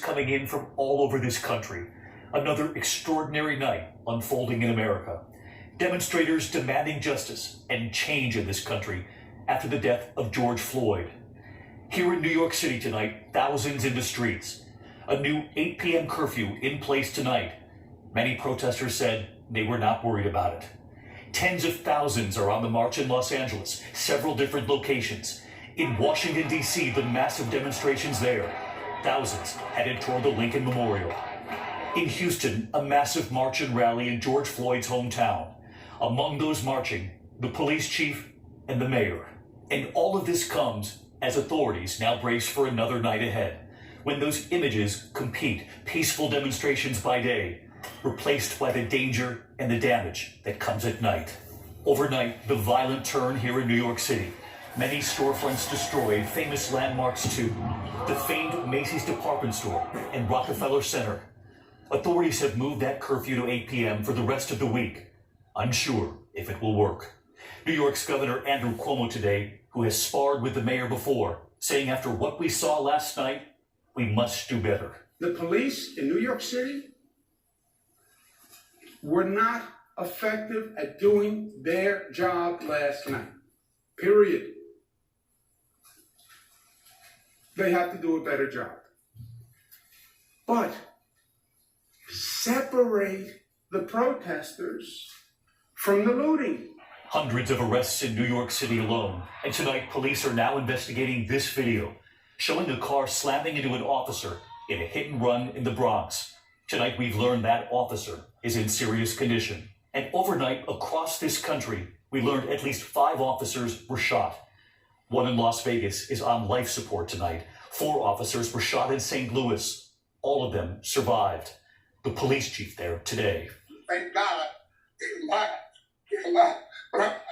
coming in from all over this country. Another extraordinary night unfolding in America. Demonstrators demanding justice and change in this country after the death of George Floyd. Here in New York City tonight, thousands in the streets. A new 8 p.m. curfew in place tonight. Many protesters said they were not worried about it. Tens of thousands are on the march in Los Angeles, several different locations. In Washington, D.C., the massive demonstrations there. Thousands headed toward the Lincoln Memorial. In Houston, a massive march and rally in George Floyd's hometown. Among those marching, the police chief and the mayor. And all of this comes as authorities now brace for another night ahead, when those images compete, peaceful demonstrations by day, replaced by the danger and the damage that comes at night. Overnight, the violent turn here in New York City. Many storefronts destroyed, famous landmarks too. The famed Macy's department store and Rockefeller Center. Authorities have moved that curfew to 8 p.m. for the rest of the week, unsure if it will work. New York's Governor Andrew Cuomo today, who has sparred with the mayor before, saying after what we saw last night, we must do better. The police in New York City were not effective at doing their job last night, period. They have to do a better job. But separate the protesters from the looting. Hundreds of arrests in New York City alone. And tonight, police are now investigating this video, showing a car slamming into an officer in a hit and run in the Bronx. Tonight, we've learned that officer is in serious condition. And overnight, across this country, we learned at least 5 officers were shot. One in Las Vegas is on life support tonight. 4 officers were shot in St. Louis. All of them survived. The police chief there today. Thank God, you're alive. You're alive. What?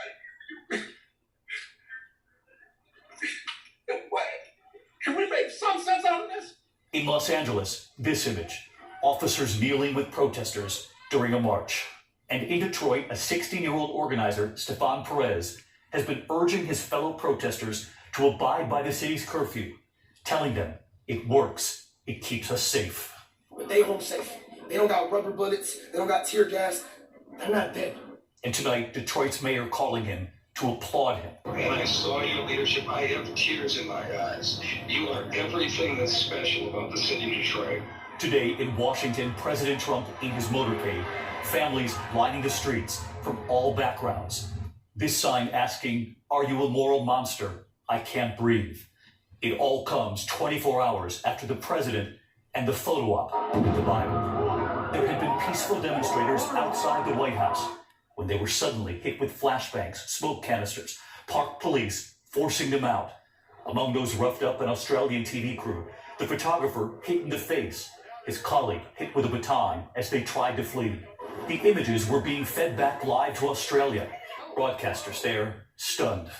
Can we make some sense out of this? In Los Angeles, this image. Officers kneeling with protesters during a march. And in Detroit, a 16-year-old organizer, Stefan Perez, has been urging his fellow protesters to abide by the city's curfew, telling them it works, it keeps us safe. But they home safe. They don't got rubber bullets, they don't got tear gas, they're not dead. And tonight, Detroit's mayor calling him to applaud him. When I saw your leadership, I have tears in my eyes. You are everything that's special about the city of Detroit. Today in Washington, President Trump in his motorcade, families lining the streets from all backgrounds. This sign asking, "Are you a moral monster? I can't breathe." It all comes 24 hours after the president and the photo op with the Bible. There had been peaceful demonstrators outside the White House when they were suddenly hit with flashbangs, smoke canisters, parked police forcing them out. Among those roughed up an Australian TV crew, the photographer hit in the face, his colleague hit with a baton as they tried to flee. The images were being fed back live to Australia. Broadcasters there, stunned.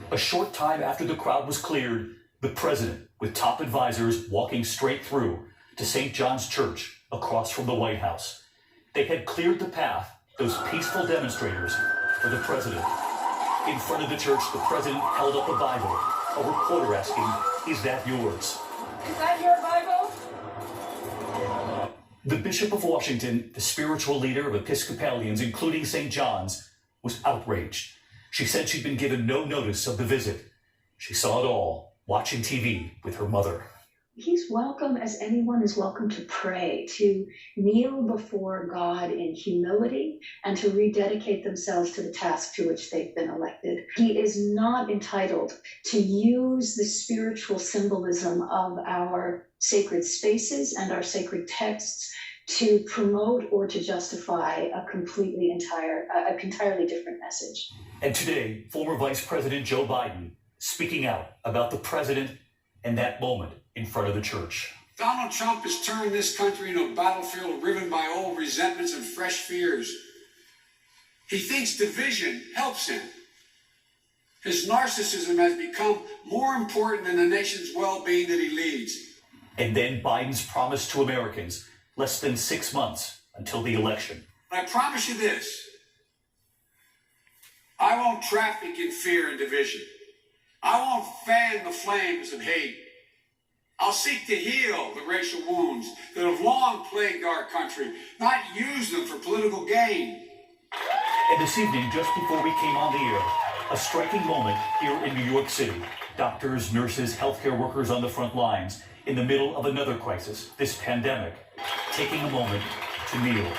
A short time after the crowd was cleared, the president, with top advisors, walking straight through to St. John's Church across from the White House. They had cleared the path, those peaceful demonstrators, for the president. In front of the church, the president held up a Bible. A reporter asking, "Is that yours?" "Is that your Bible?" The Bishop of Washington, the spiritual leader of Episcopalians, including St. John's, was outraged. She said she'd been given no notice of the visit. She saw it all, watching TV with her mother. He's welcome as anyone is welcome to pray, to kneel before God in humility, and to rededicate themselves to the task to which they've been elected. He is not entitled to use the spiritual symbolism of our sacred spaces and our sacred texts to promote or to justify a entirely different message. And today, former Vice President Joe Biden speaking out about the president and that moment in front of the church. Donald Trump has turned this country into a battlefield riven by old resentments and fresh fears. He thinks division helps him. His narcissism has become more important than the nation's well-being that he leads. And then Biden's promise to Americans, less than 6 months until the election. I promise you this. I won't traffic in fear and division. I won't fan the flames of hate. I'll seek to heal the racial wounds that have long plagued our country, not use them for political gain. And this evening, just before we came on the air, a striking moment here in New York City. Doctors, nurses, healthcare workers on the front lines in the middle of another crisis, this pandemic, taking a moment to kneel.